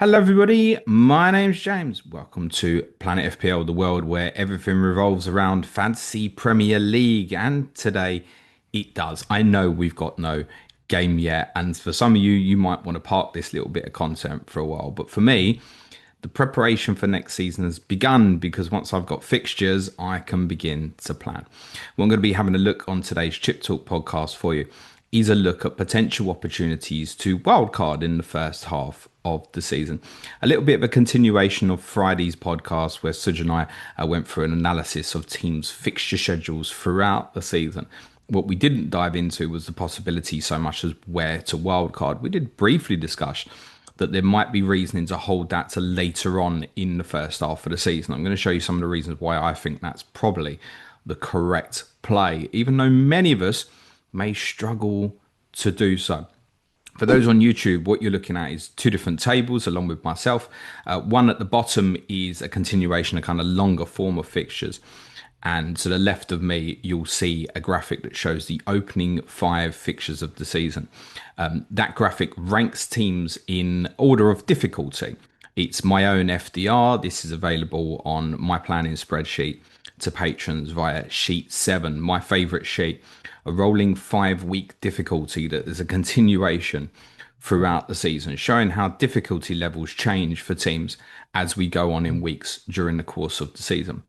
Hello, everybody. My name's James. Welcome to Planet FPL, the world where everything revolves around Fantasy Premier League. And today it does. I know we've got no game yet. And for some of you, you might want to park this little bit of content for a while. But for me, the preparation for next season has begun because once I've got fixtures, I can begin to plan. What I'm going to be having a look on today's Chip Talk podcast for you is a look at potential opportunities to wildcard in the first half of the season. A little bit of a continuation of Friday's podcast where Suj and I went through an analysis of teams' fixture schedules throughout the season. What we didn't dive into was the possibility so much as where to wildcard. We did briefly discuss that there might be reasoning to hold that to later on in the first half of the season. I'm going to show you some of the reasons why I think that's probably the correct play, even though many of us may struggle to do so. For those on YouTube, what you're looking at is two different tables along with myself. One at the bottom is a continuation of kind of longer form of fixtures. And to the left of me, you'll see a graphic that shows the opening five fixtures of the season. That graphic ranks teams in order of difficulty. It's my own FDR. This is available on my planning spreadsheet to patrons via sheet 7, my favorite sheet, a rolling 5-week difficulty that is a continuation throughout the season, showing how difficulty levels change for teams as we go on in weeks during the course of the season.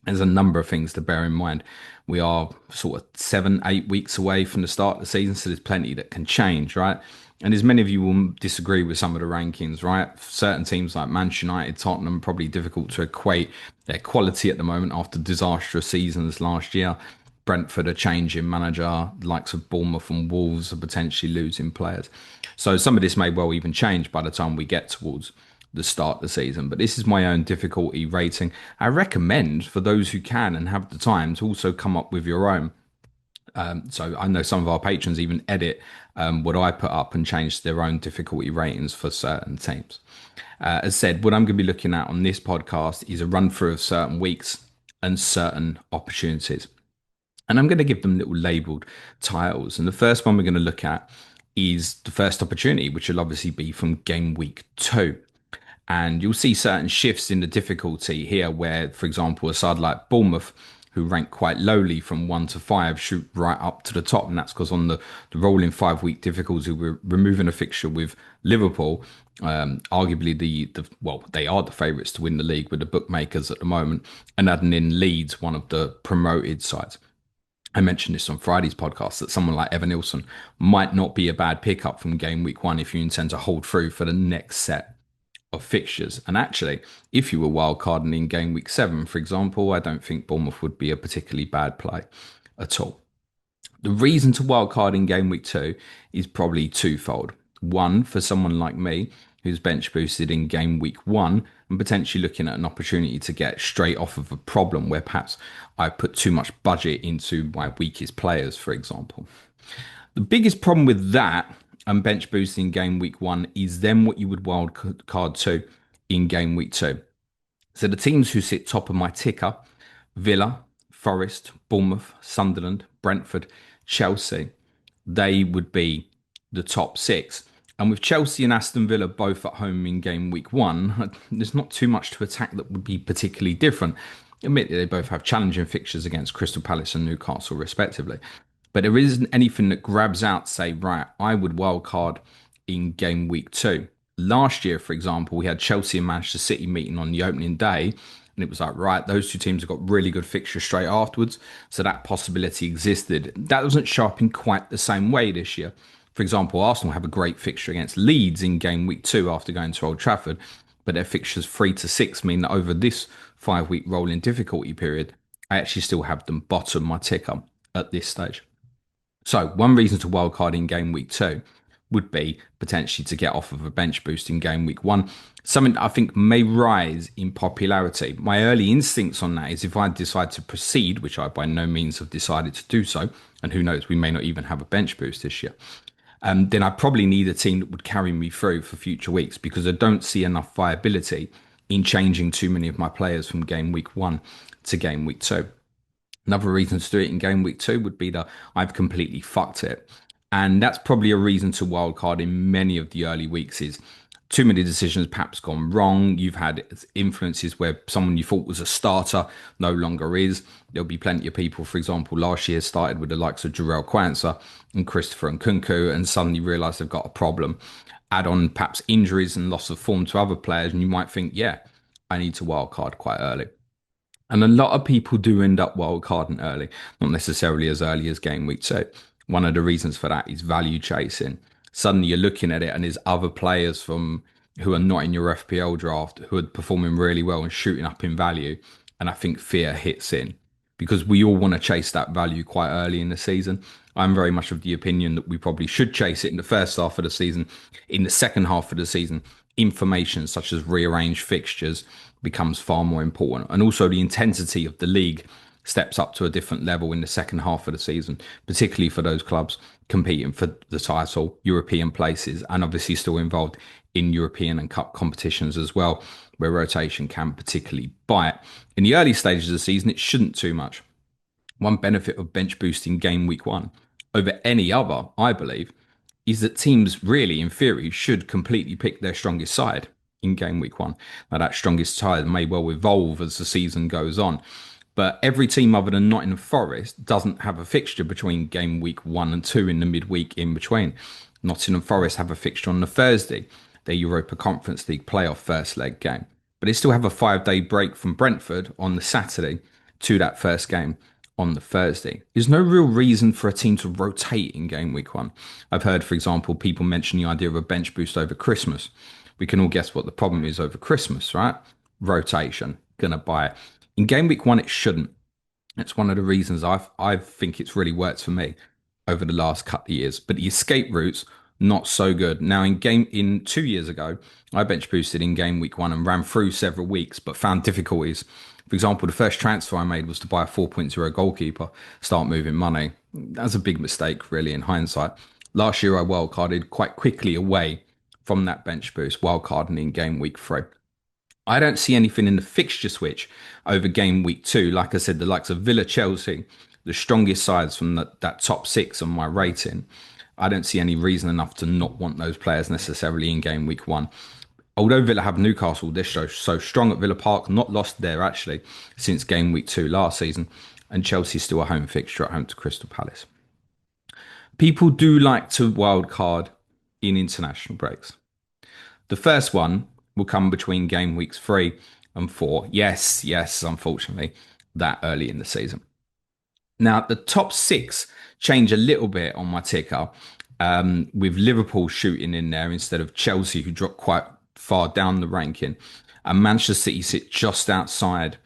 There's a number of things to bear in mind. We are sort of 7-8 weeks away from the start of the season, so there's plenty that can change, right? And as many of you will disagree with some of the rankings, right? Certain teams like Manchester United, Tottenham, probably difficult to equate their quality at the moment after disastrous seasons last year. Brentford are changing manager, the likes of Bournemouth and Wolves are potentially losing players. So some of this may well even change by the time we get towards the start of the season. But this is my own difficulty rating. I recommend for those who can and have the time to also come up with your own. So I know some of our patrons even edit what I put up and change their own difficulty ratings for certain teams. As said, what I'm going to be looking at on this podcast is a run through of certain weeks and certain opportunities. And I'm going to give them little labeled titles. And the first one we're going to look at is the first opportunity, which will obviously be from game week 2. And you'll see certain shifts in the difficulty here where, for example, a side like Bournemouth, who rank quite lowly from 1 to 5, shoot right up to the top. And that's because on the rolling 5-week difficulty, we're removing a fixture with Liverpool. Arguably, they are the favourites to win the league with the bookmakers at the moment, and adding in Leeds, one of the promoted sides. I mentioned this on Friday's podcast that someone like Evan Nilsson might not be a bad pickup from game week 1 if you intend to hold through for the next set of fixtures. And actually, if you were wildcarding in game week 7, for example, I don't think Bournemouth would be a particularly bad play at all. The reason to wildcard in game week 2 is probably twofold. One, for someone like me who's bench boosted in game week 1 and potentially looking at an opportunity to get straight off of a problem where perhaps I put too much budget into my weakest players, for example. The biggest problem with that and bench boosting game week 1 is then what you would wild card to in game week 2. So the teams who sit top of my ticker: Villa, Forest, Bournemouth, Sunderland, Brentford, Chelsea, they would be the top 6. And with Chelsea and Aston Villa both at home in game week 1, there's not too much to attack that would be particularly different. Admittedly, they both have challenging fixtures against Crystal Palace and Newcastle, respectively. But there isn't anything that grabs out to say, right, I would wildcard in game week 2. Last year, for example, we had Chelsea and Manchester City meeting on the opening day. And it was like, right, those two teams have got really good fixtures straight afterwards. So that possibility existed. That doesn't show up in quite the same way this year. For example, Arsenal have a great fixture against Leeds in game week 2 after going to Old Trafford. But their fixtures 3 to 6 mean that over this 5-week rolling difficulty period, I actually still have them bottom my ticker at this stage. So one reason to wildcard in game week 2 would be potentially to get off of a bench boost in game week 1. Something that I think may rise in popularity. My early instincts on that is if I decide to proceed, which I by no means have decided to do so, and who knows, we may not even have a bench boost this year, then I probably need a team that would carry me through for future weeks because I don't see enough viability in changing too many of my players from game week 1 to game week 2. Another reason to do it in game week 2 would be that I've completely fucked it. And that's probably a reason to wildcard in many of the early weeks is too many decisions perhaps gone wrong. You've had influences where someone you thought was a starter no longer is. There'll be plenty of people, for example, last year started with the likes of Jarrell Quansah and Christopher Nkunku and suddenly realise they've got a problem. Add on perhaps injuries and loss of form to other players, and you might think, yeah, I need to wildcard quite early. And a lot of people do end up wildcarding early, not necessarily as early as game week two. One of the reasons for that is value chasing. Suddenly you're looking at it and there's other players from who are not in your FPL draft who are performing really well and shooting up in value. And I think fear hits in because we all want to chase that value quite early in the season. I'm very much of the opinion that we probably should chase it in the first half of the season. In the second half of the season, information such as rearranged fixtures becomes far more important. And also the intensity of the league steps up to a different level in the second half of the season, particularly for those clubs competing for the title, European places, and obviously still involved in European and cup competitions as well, where rotation can particularly bite. In the early stages of the season, it shouldn't too much. One benefit of bench boosting game week one over any other, I believe, is that teams really, in theory, should completely pick their strongest side in game week one. Now, that strongest side may well evolve as the season goes on. But every team other than Nottingham Forest doesn't have a fixture between game week one and two in the midweek in between. Nottingham Forest have a fixture on the Thursday, their Europa Conference League playoff first leg game. But they still have a 5 day break from Brentford on the Saturday to that first game on the Thursday. There's no real reason for a team to rotate in game week one. I've heard, for example, people mention the idea of a bench boost over Christmas. We can all guess what the problem is over Christmas, right? Rotation. Gonna buy it. In game week one, it shouldn't. That's one of the reasons I think it's really worked for me over the last couple of years. But the escape routes, not so good. Now in 2 years ago, I bench boosted in game week one and ran through several weeks, but found difficulties. For example, the first transfer I made was to buy a 4.0 goalkeeper, start moving money. That's a big mistake, really, in hindsight. Last year, I wildcarded quite quickly away from that bench boost, wildcarding in game week three. I don't see anything in the fixture switch over game week two. Like I said, the likes of Villa, Chelsea, the strongest sides from that top six on my rating. I don't see any reason enough to not want those players necessarily in game week one. Although Villa have Newcastle this show so strong at Villa Park, not lost there actually since game week two last season, and Chelsea's still a home fixture at home to Crystal Palace. People do like to wildcard in international breaks. The first one will come between game weeks 3 and 4. Yes, unfortunately, that early in the season. Now, the top six change a little bit on my ticker, with Liverpool shooting in there instead of Chelsea, who dropped quite far down the ranking. And Manchester City sit just outside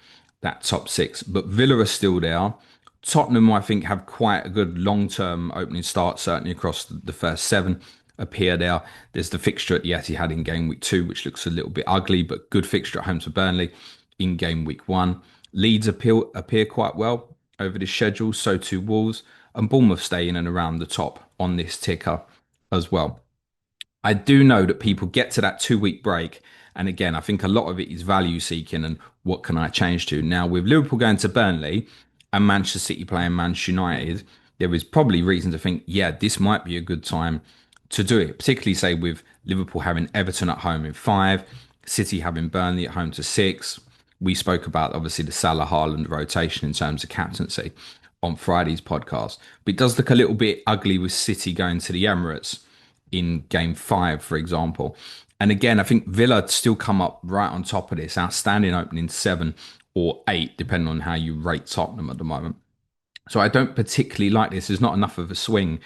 that top six. But Villa are still there. Tottenham, I think, have quite a good long-term opening start, certainly across the first seven appear there. There's the fixture at the Etihad in game week two, which looks a little bit ugly, but good fixture at home to Burnley in game week one. Leeds appear quite well over this schedule, so too Wolves, and Bournemouth stay in and around the top on this ticker as well. I do know that people get to that 2 week break. And again, I think a lot of it is value seeking and what can I change to? Now, with Liverpool going to Burnley and Manchester City playing Manchester United, there is probably reason to think, yeah, this might be a good time to do it, particularly say with Liverpool having Everton at home in 5, City having Burnley at home to 6. We spoke about obviously the Salah Haaland rotation in terms of captaincy on Friday's podcast, but it does look a little bit ugly with City going to the Emirates in game 5, for example. And again, I think Villa still come up right on top of this, outstanding opening 7 or 8, depending on how you rate Tottenham at the moment. So I don't particularly like this. There's not enough of a swing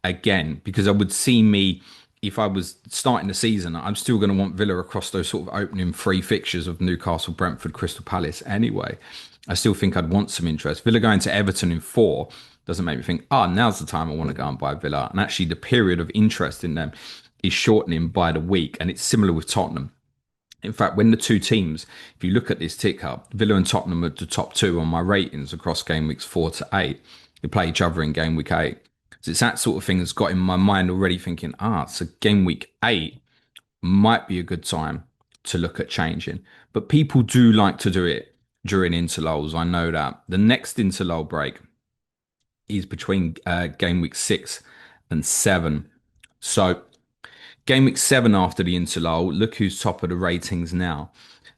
again, because I would see me, if I was starting the season, I'm still going to want Villa across those sort of opening 3 fixtures of Newcastle, Brentford, Crystal Palace anyway. I still think I'd want some interest. Villa going to Everton in 4 doesn't make me think, now's the time I want to go and buy Villa. And actually the period of interest in them is shortening by the week. And it's similar with Tottenham. In fact, when the two teams, if you look at this tick up, Villa and Tottenham are the top 2 on my ratings across game weeks 4 to 8. They play each other in game week 8. So it's that sort of thing that's got in my mind already thinking, so game week 8 might be a good time to look at changing. But people do like to do it during interlulls. I know that. The next interlull break is between game week 6 and 7. So Game week 7 after the Interlull, look who's top of the ratings now.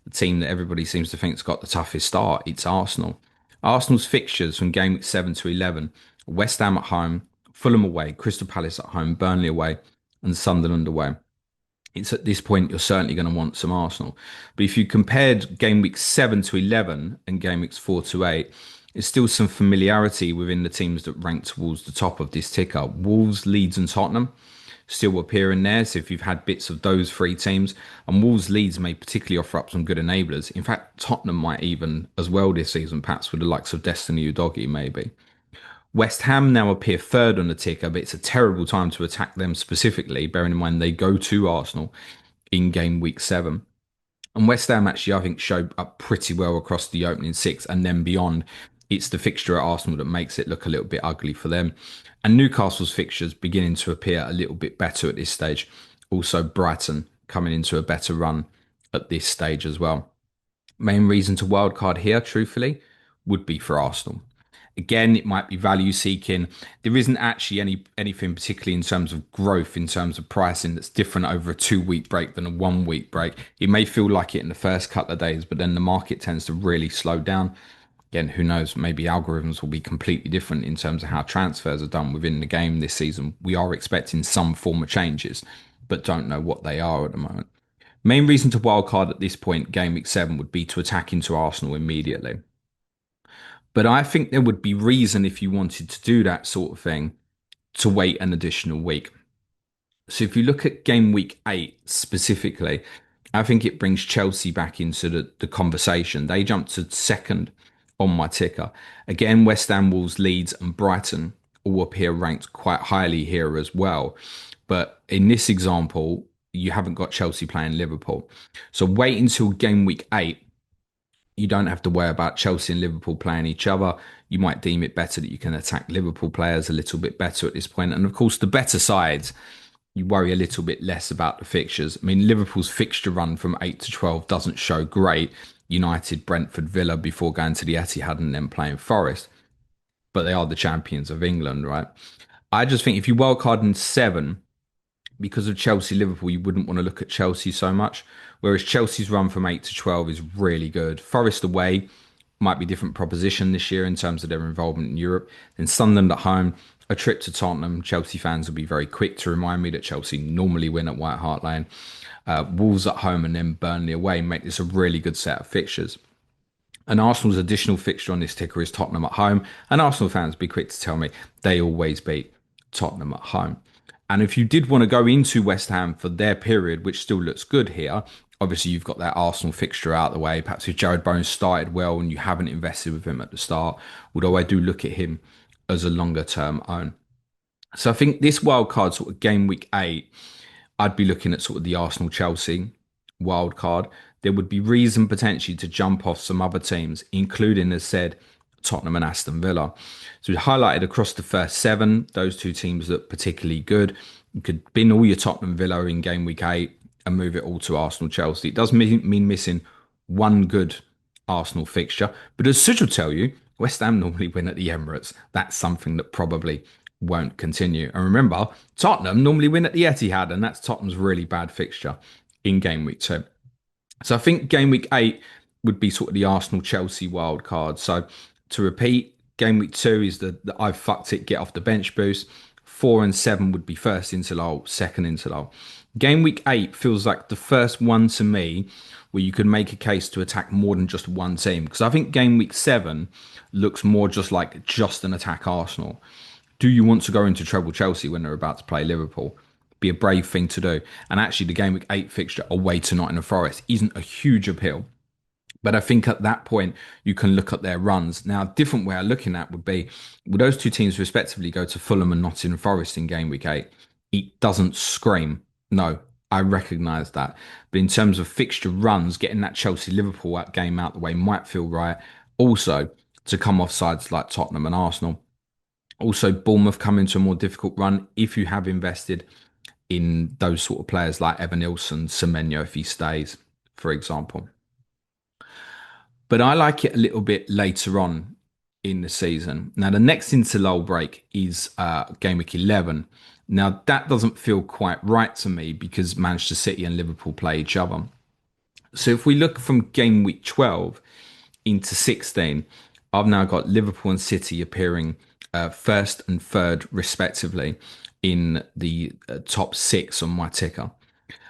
The team that everybody seems to think's got the toughest start, it's Arsenal. Arsenal's fixtures from game week 7 to 11: West Ham at home, Fulham away, Crystal Palace at home, Burnley away, and Sunderland away. It's at this point you're certainly going to want some Arsenal. But if you compared game week 7 to 11 and game weeks 4 to 8, there's still some familiarity within the teams that rank towards the top of this ticker. Wolves, Leeds, and Tottenham still appear in there. So if you've had bits of those three teams, and Wolves, Leeds may particularly offer up some good enablers. In fact, Tottenham might even as well this season, perhaps with the likes of Destiny Udogie, maybe. West Ham now appear third on the ticker, but it's a terrible time to attack them specifically, bearing in mind they go to Arsenal in game week 7. And West Ham actually, I think, showed up pretty well across the opening six and then beyond. It's the fixture at Arsenal that makes it look a little bit ugly for them. And Newcastle's fixtures beginning to appear a little bit better at this stage. Also, Brighton coming into a better run at this stage as well. Main reason to wildcard here, truthfully, would be for Arsenal. Again, it might be value seeking. There isn't actually anything particularly in terms of growth, in terms of pricing, that's different over a 2 week break than a 1 week break. It may feel like it in the first couple of days, but then the market tends to really slow down. Again, who knows? Maybe algorithms will be completely different in terms of how transfers are done within the game this season. We are expecting some form of changes, but don't know what they are at the moment. Main reason to wildcard at this point, game week 7, would be to attack into Arsenal immediately. But I think there would be reason if you wanted to do that sort of thing to wait an additional week. So if you look at game week 8 specifically, I think it brings Chelsea back into the conversation. They jumped to second on my ticker. Again, West Ham, Wolves, Leeds, and Brighton all appear ranked quite highly here as well. But in this example, you haven't got Chelsea playing Liverpool. So wait until game week 8. You don't have to worry about Chelsea and Liverpool playing each other. You might deem it better that you can attack Liverpool players a little bit better at this point. And of course, the better sides, you worry a little bit less about the fixtures. I mean, Liverpool's fixture run from 8 to 12 doesn't show great. United, Brentford, Villa before going to the Etihad and then playing Forest. But they are the champions of England, right? I just think if you wildcard in 7, because of Chelsea Liverpool, you wouldn't want to look at Chelsea so much. Whereas Chelsea's run from 8 to 12 is really good. Forest away might be a different proposition this year in terms of their involvement in Europe. Then Sunderland at home, a trip to Tottenham. Chelsea fans will be very quick to remind me that Chelsea normally win at White Hart Lane. Wolves at home and then Burnley away make this a really good set of fixtures. And Arsenal's additional fixture on this ticker is Tottenham at home. And Arsenal fans, be quick to tell me, they always beat Tottenham at home. And if you did want to go into West Ham for their period, which still looks good here, obviously you've got that Arsenal fixture out of the way. Perhaps if Jared Bones started well and you haven't invested with him at the start, although I do look at him as a longer term own. So I think this wild card sort of game week 8, I'd be looking at sort of the Arsenal Chelsea wild card. There would be reason potentially to jump off some other teams, including, as said, Tottenham and Aston Villa. So we highlighted across the first 7, those two teams look particularly good. You could bin all your Tottenham Villa in game week 8 and move it all to Arsenal Chelsea. It does mean missing one good Arsenal fixture, but as Such will tell you, West Ham normally win at the Emirates. That's something that probably won't continue. And remember, Tottenham normally win at the Etihad, and that's Tottenham's really bad fixture in game week 2. So I think game week 8 would be sort of the Arsenal Chelsea wild card. So to repeat, game week 2 is the I've fucked it, get off the bench boost. 4 and 7 would be first interlull, second interlull. Game week 8 feels like the first one to me where you could make a case to attack more than just one team. Because I think game week 7 looks more just like just an attack Arsenal. Do you want to go into treble Chelsea when they're about to play Liverpool? Be a brave thing to do. And actually, the game week 8 fixture away to Nottingham Forest isn't a huge appeal. But I think at that point, you can look at their runs. Now, a different way of looking at would be, will those two teams respectively go to Fulham and Nottingham Forest in game week 8? It doesn't scream. No, I recognise that. But in terms of fixture runs, getting that Chelsea-Liverpool game out the way might feel right. Also, to come off sides like Tottenham and Arsenal. Also, Bournemouth come into a more difficult run if you have invested in those sort of players like Evan Nilsson, Semenyo if he stays, for example. But I like it a little bit later on in the season. Now, the next interlull break is game week 11. Now, that doesn't feel quite right to me because Manchester City and Liverpool play each other. So if we look from game week 12 into 16, I've now got Liverpool and City appearing first and third, respectively, in the top six on my ticker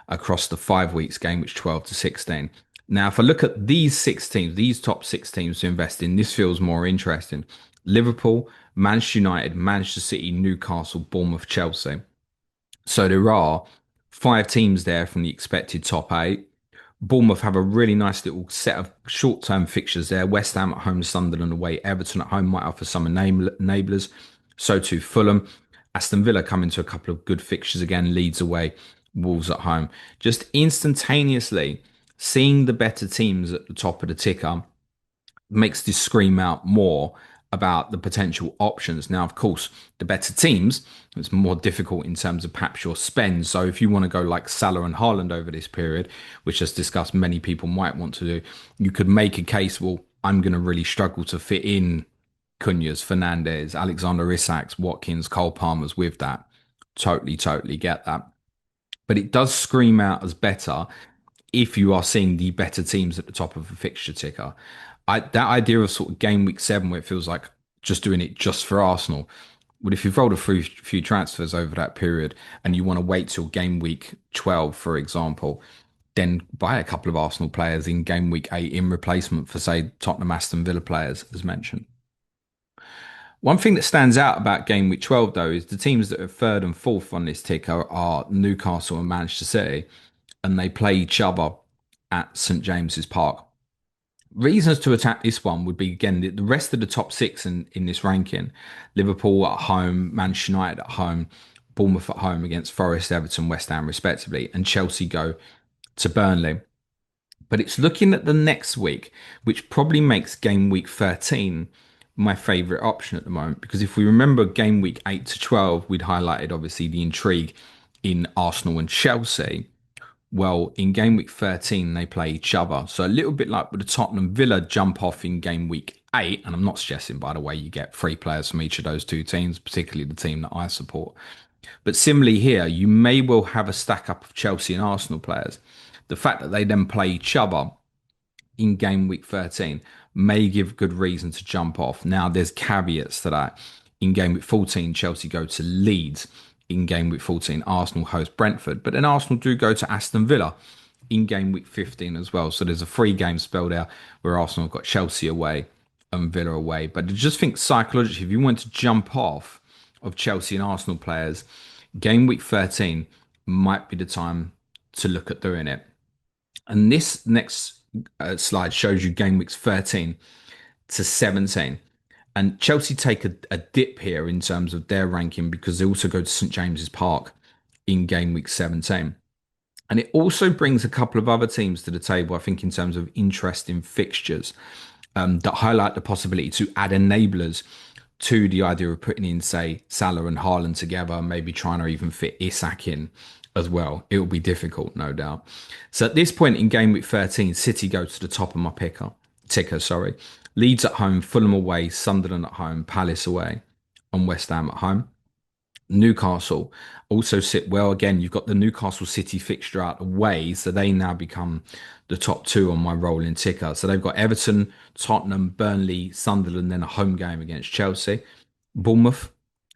across the 5 weeks, game week 12 to 16. Now, if I look at these six teams, these top six teams to invest in, this feels more interesting. Liverpool, Manchester United, Manchester City, Newcastle, Bournemouth, Chelsea. So there are five teams there from the expected top eight. Bournemouth have a really nice little set of short-term fixtures there. West Ham at home, Sunderland away, Everton at home might offer some enablers. So too Fulham. Aston Villa come into a couple of good fixtures again. Leeds away, Wolves at home. Just instantaneously seeing the better teams at the top of the ticker makes this scream out more about the potential options. Now, of course, the better teams, it's more difficult in terms of perhaps your spend. So if you want to go like Salah and Haaland over this period, which as discussed, many people might want to do, you could make a case, well, I'm going to really struggle to fit in Cunha's, Fernandez, Alexander Isak's, Watkins, Cole Palmer's with that. Totally get that. But it does scream out as better if you are seeing the better teams at the top of a fixture ticker. That idea of sort of game week 7 where it feels like just doing it just for Arsenal. But if you've rolled a few transfers over that period and you want to wait till game week 12, for example, then buy a couple of Arsenal players in game week 8 in replacement for, say, Tottenham Aston Villa players, as mentioned. One thing that stands out about game week 12, though, is the teams that are third and fourth on this ticker are Newcastle and Manchester City, and they play each other at St James's Park. Reasons to attack this one would be again the rest of the top six in this ranking: Liverpool at home, Manchester United at home, Bournemouth at home against Forest, Everton, West Ham, respectively, and Chelsea go to Burnley. But it's looking at the next week, which probably makes game week 13 my favourite option at the moment. Because if we remember game week 8 to 12, we'd highlighted obviously the intrigue in Arsenal and Chelsea. Well, in game week 13, they play each other. So a little bit like with the Tottenham Villa jump off in game week 8. And I'm not suggesting, by the way, you get three players from each of those two teams, particularly the team that I support. But similarly here, you may well have a stack up of Chelsea and Arsenal players. The fact that they then play each other in game week 13 may give good reason to jump off. Now, there's caveats to that. In game week 14, Chelsea go to Leeds. In game week 14, Arsenal host Brentford. But then Arsenal do go to Aston Villa in game week 15 as well. So there's a free game spell there where Arsenal have got Chelsea away and Villa away. But I just think psychologically, if you want to jump off of Chelsea and Arsenal players, game week 13 might be the time to look at doing it. And this next slide shows you game weeks 13 to 17. And Chelsea take a dip here in terms of their ranking because they also go to St James's Park in game week 17. And it also brings a couple of other teams to the table, I think, in terms of interesting fixtures that highlight the possibility to add enablers to the idea of putting in, say, Salah and Haaland together, maybe trying to even fit Isak in as well. It will be difficult, no doubt. So at this point in game week 13, City go to the top of my ticker, sorry. Leeds at home, Fulham away, Sunderland at home, Palace away, and West Ham at home. Newcastle also sit well. Again, you've got the Newcastle City fixture out the way, so they now become the top two on my rolling ticker. So they've got Everton, Tottenham, Burnley, Sunderland, then a home game against Chelsea. Bournemouth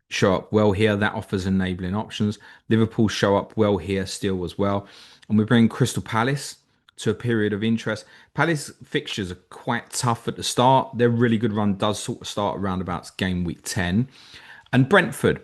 show up well here. That offers enabling options. Liverpool show up well here still as well. And we bring Crystal Palace to a period of interest. Palace fixtures are quite tough at the start. Their really good run does sort of start around about game week 10. And Brentford,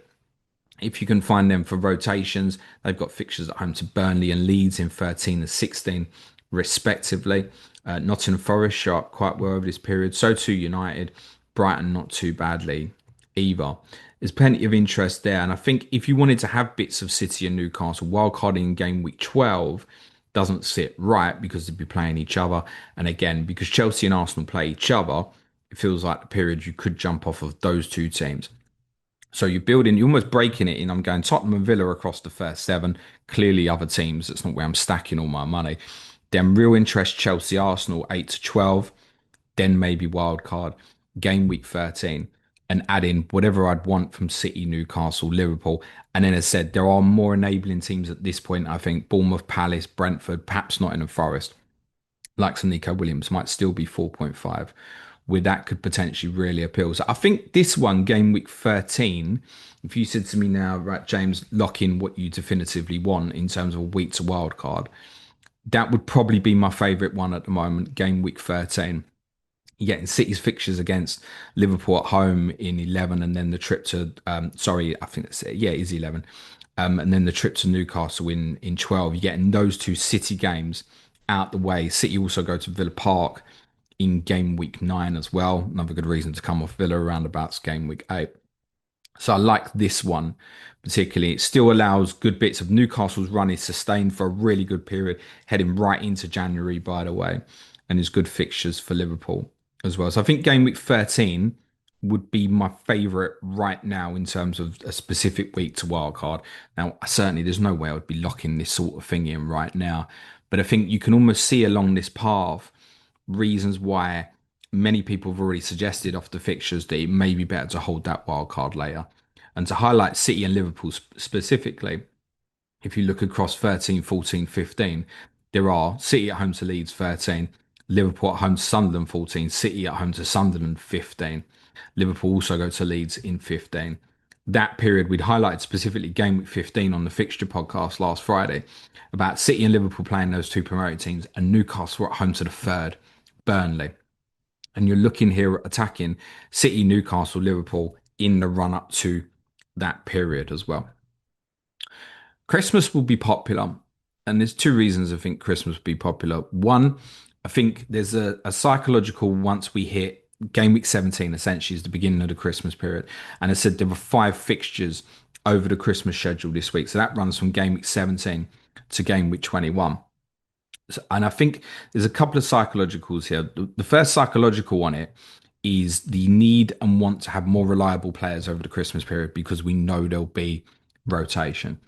if you can find them for rotations, they've got fixtures at home to Burnley and Leeds in 13 and 16 respectively. Nottingham Forest show up quite well over this period. So too United. Brighton not too badly either. There's plenty of interest there. And I think if you wanted to have bits of City and Newcastle, wildcarding in game week 12 doesn't sit right because they'd be playing each other. And again, because Chelsea and Arsenal play each other, it feels like the period you could jump off of those two teams. So you're almost breaking it in. I'm going Tottenham and Villa across the first 7. Clearly other teams. That's not where I'm stacking all my money. Then real interest, Chelsea, Arsenal, 8 to 12. Then maybe wild card. Game week 13. and add in whatever I'd want from City, Newcastle, Liverpool. And then, as said, there are more enabling teams at this point. I think Bournemouth, Palace, Brentford, perhaps Nottingham Forest, like some Nico Williams, might still be 4.5, where that could potentially really appeal. So I think this one, game week 13, if you said to me now, right, James, lock in what you definitively want in terms of a week to wild card, that would probably be my favourite one at the moment, game week 13. You're getting City's fixtures against Liverpool at home in 11, and then the trip to, sorry, I think that's it. Yeah, it is 11. And then the trip to Newcastle in 12. You're getting those two City games out the way. City also go to Villa Park in game week 9 as well. Another good reason to come off Villa roundabouts game week 8. So I like this one particularly. It still allows good bits of Newcastle's run is sustained for a really good period, heading right into January, by the way, and there's good fixtures for Liverpool as well. So I think game week 13 would be my favourite right now in terms of a specific week to wildcard. Now, certainly there's no way I would be locking this sort of thing in right now, but I think you can almost see along this path reasons why many people have already suggested off the fixtures that it may be better to hold that wild card later. And to highlight City and Liverpool specifically, if you look across 13, 14, 15, there are City at home to Leeds 13, Liverpool at home to Sunderland 14, City at home to Sunderland 15. Liverpool also go to Leeds in 15. That period we'd highlighted specifically game week 15 on the fixture podcast last Friday about City and Liverpool playing those two promoted teams, and Newcastle were at home to the third, Burnley. And you're looking here at attacking City, Newcastle, Liverpool in the run up to that period as well. Christmas will be popular. And there's two reasons I think Christmas will be popular. One, I think there's a psychological once we hit game week 17, essentially, is the beginning of the Christmas period. And I said there were 5 fixtures over the Christmas schedule this week. So that runs from game week 17 to game week 21. And I think there's a couple of psychologicals here. The first psychological on it is the need and want to have more reliable players over the Christmas period because we know there'll be rotation.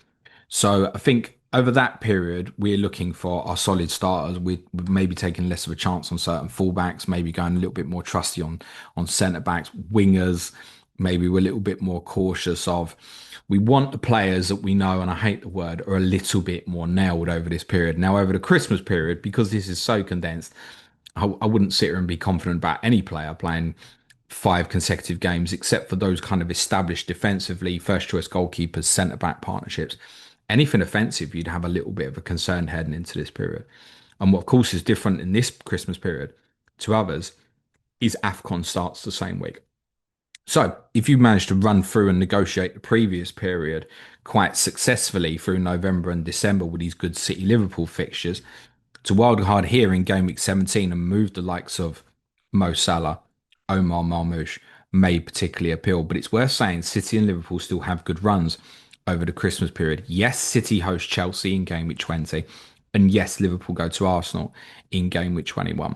So I think over that period, we're looking for our solid starters. We're maybe taking less of a chance on certain fullbacks, maybe going a little bit more trusty on centre backs, wingers. Maybe we're a little bit more cautious of. We want the players that we know, and I hate the word, are a little bit more nailed over this period. Now, over the Christmas period, because this is so condensed, I wouldn't sit here and be confident about any player playing 5 consecutive games, except for those kind of established defensively, first choice goalkeepers, centre back partnerships. Anything offensive, you'd have a little bit of a concern heading into this period. And what, of course, is different in this Christmas period to others is AFCON starts the same week. So, if you manage to run through and negotiate the previous period quite successfully through November and December with these good City Liverpool fixtures, to wildcard here in game week 17 and move the likes of Mo Salah, Omar Marmoush may particularly appeal. But it's worth saying City and Liverpool still have good runs over the Christmas period. Yes, City host Chelsea in game week 20, and yes, Liverpool go to Arsenal in game week 21.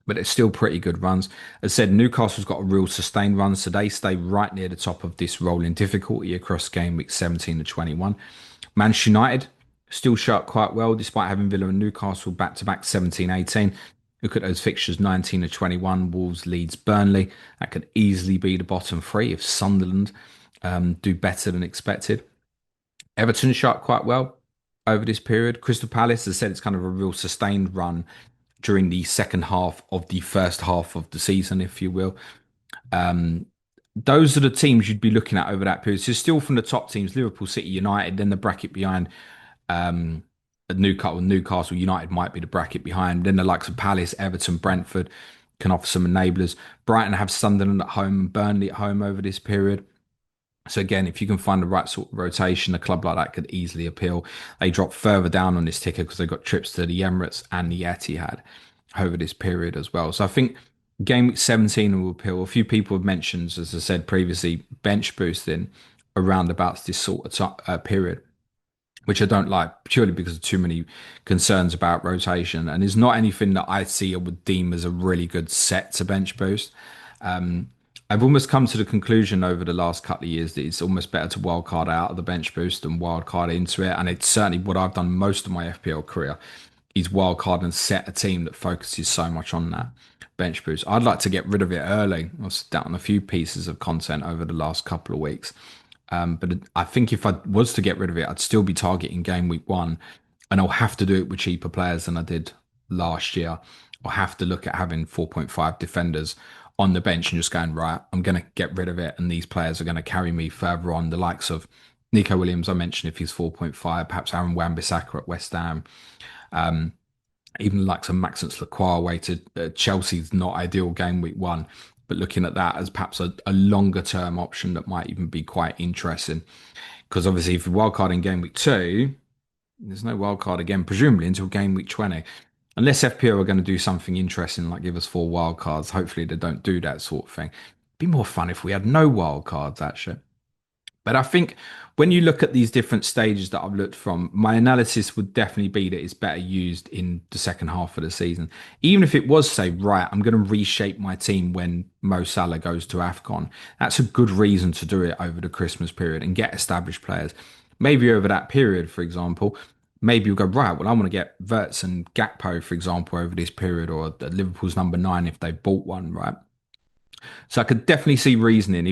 But it's still pretty good runs. As I said, Newcastle's got a real sustained run, so they stay right near the top of this rolling difficulty across game week 17 to 21. Manchester United still show up quite well despite having Villa and Newcastle back to back 17-18. Look at those fixtures 19 to 21, Wolves, Leeds, Burnley. That could easily be the bottom 3 if Sunderland do better than expected. Everton show up quite well over this period. Crystal Palace, as I said, it's kind of a real sustained run during the second half of the first half of the season, if you will. Those are the teams you'd be looking at over that period. So still from the top teams, Liverpool, City, United, then the bracket behind Newcastle United might be the bracket behind. Then the likes of Palace, Everton, Brentford can offer some enablers. Brighton have Sunderland at home, Burnley at home over this period. So again, if you can find the right sort of rotation, a club like that could easily appeal. They drop further down on this ticker because they've got trips to the Emirates and the Etihad over this period as well. So I think game week 17 will appeal. A few people have mentioned, as I said previously, bench boosting around about this sort of period, which I don't like purely because of too many concerns about rotation. And it's not anything that I see or would deem as a really good set to bench boost. I've almost come to the conclusion over the last couple of years that it's almost better to wildcard out of the bench boost than wildcard into it. And it's certainly what I've done most of my FPL career his wild card and set a team that focuses so much on that bench boost. I'd like to get rid of it early. I've sat down a few pieces of content over the last couple of weeks. But I think if I was to get rid of it, I'd still be targeting game week one, and I'll have to do it with cheaper players than I did last year. I'll have to look at having 4.5 defenders on the bench and just going, right, I'm going to get rid of it. And these players are going to carry me further on. The likes of Nico Williams, I mentioned if he's 4.5, perhaps Aaron Wan-Bissaka at West Ham, even like some Maxence Lacroix weighted. Chelsea's not ideal game week one, but looking at that as perhaps a longer term option that might even be quite interesting. Because obviously, if you wildcard in game week two, there's no wildcard again, presumably until game week 20. Unless FPL are going to do something interesting, like give us four wildcards. Hopefully, they don't do that sort of thing. It'd be more fun if we had no wildcards, actually. But I think when you look at these different stages that I've looked from, my analysis would definitely be that it's better used in the second half of the season. Even if it was, say, right, I'm going to reshape my team when Mo Salah goes to AFCON. That's a good reason to do it over the Christmas period and get established players. Maybe over that period, for example, maybe you'll go, right, well, I want to get Verts and Gakpo, for example, over this period, or Liverpool's number nine if they bought one, right? So I could definitely see reasoning.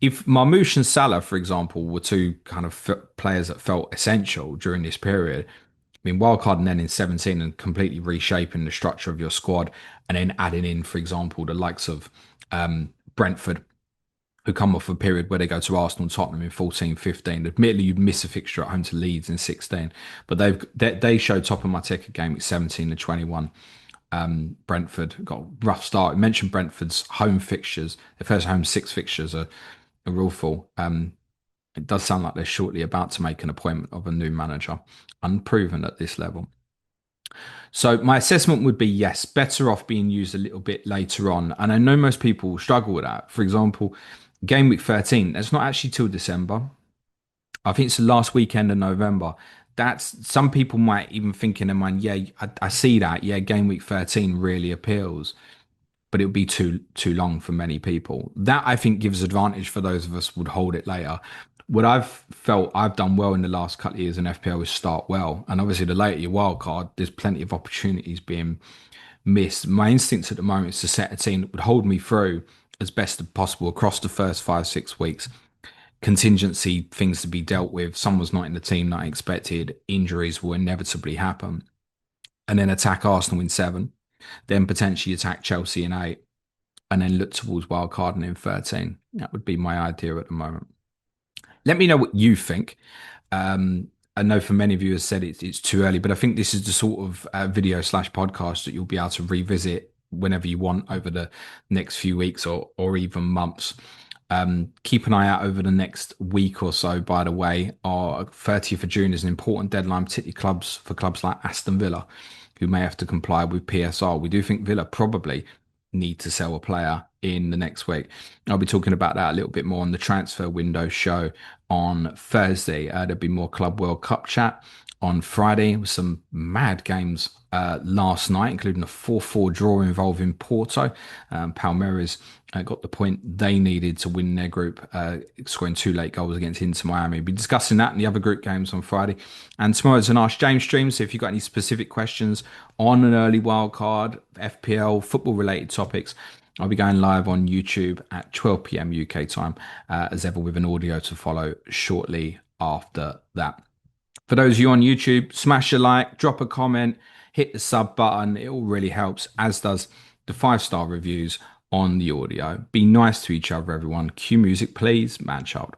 If Marmoush and Salah, for example, were two kind of players that felt essential during this period, I mean, wildcarding then in 17 and completely reshaping the structure of your squad, and then adding in, for example, the likes of Brentford, who come off a period where they go to Arsenal and Tottenham in 14, 15. Admittedly, you'd miss a fixture at home to Leeds in 16, but they showed top of my ticket game at 17 to 21. Brentford got a rough start. You mentioned Brentford's home fixtures. Their first home six fixtures are a real fall. It does sound like they're shortly about to make an appointment of a new manager, unproven at this level. So my assessment would be yes, better off being used a little bit later on. And I know most people struggle with that. For example, game week 13, that's not actually till December. I think it's the last weekend of November. That's some people might even think in their mind, yeah, I see that. Yeah, game week 13 really appeals, but it would be too long for many people. That I think gives advantage for those of us who would hold it later. What I've felt I've done well in the last couple of years in FPL is start well. And obviously the later your wild card, there's plenty of opportunities being missed. My instincts at the moment is to set a team that would hold me through as best as possible across the first 5, 6 weeks. Contingency things to be dealt with. Someone's not in the team that I expected. Injuries will inevitably happen. And then attack Arsenal in 7. Then potentially attack Chelsea in 8. And then look towards wildcarding in 13. That would be my idea at the moment. Let me know what you think. I know for many of you have said it's too early, but I think this is the sort of video slash podcast that you'll be able to revisit whenever you want over the next few weeks or even months. Keep an eye out over the next week or so, by the way. Our 30th of June is an important deadline, particularly for clubs like Aston Villa, who may have to comply with PSR. We do think Villa probably need to sell a player in the next week. I'll be talking about that a little bit more on the transfer window show on Thursday. There'll be more Club World Cup chat on Friday with some mad games last night, including a 4-4 draw involving Porto. Palmeiras got the point they needed to win their group, scoring 2 late goals against Inter Miami. We'll be discussing that and the other group games on Friday. And tomorrow's an Ask James stream, so if you've got any specific questions on an early wildcard, FPL, football-related topics, I'll be going live on YouTube at 12 p.m. UK time, as ever, with an audio to follow shortly after that. For those of you on YouTube, smash a like, drop a comment, hit the sub button. It all really helps, as does the 5-star reviews on the audio. Be nice to each other, everyone. Cue music, please, man child.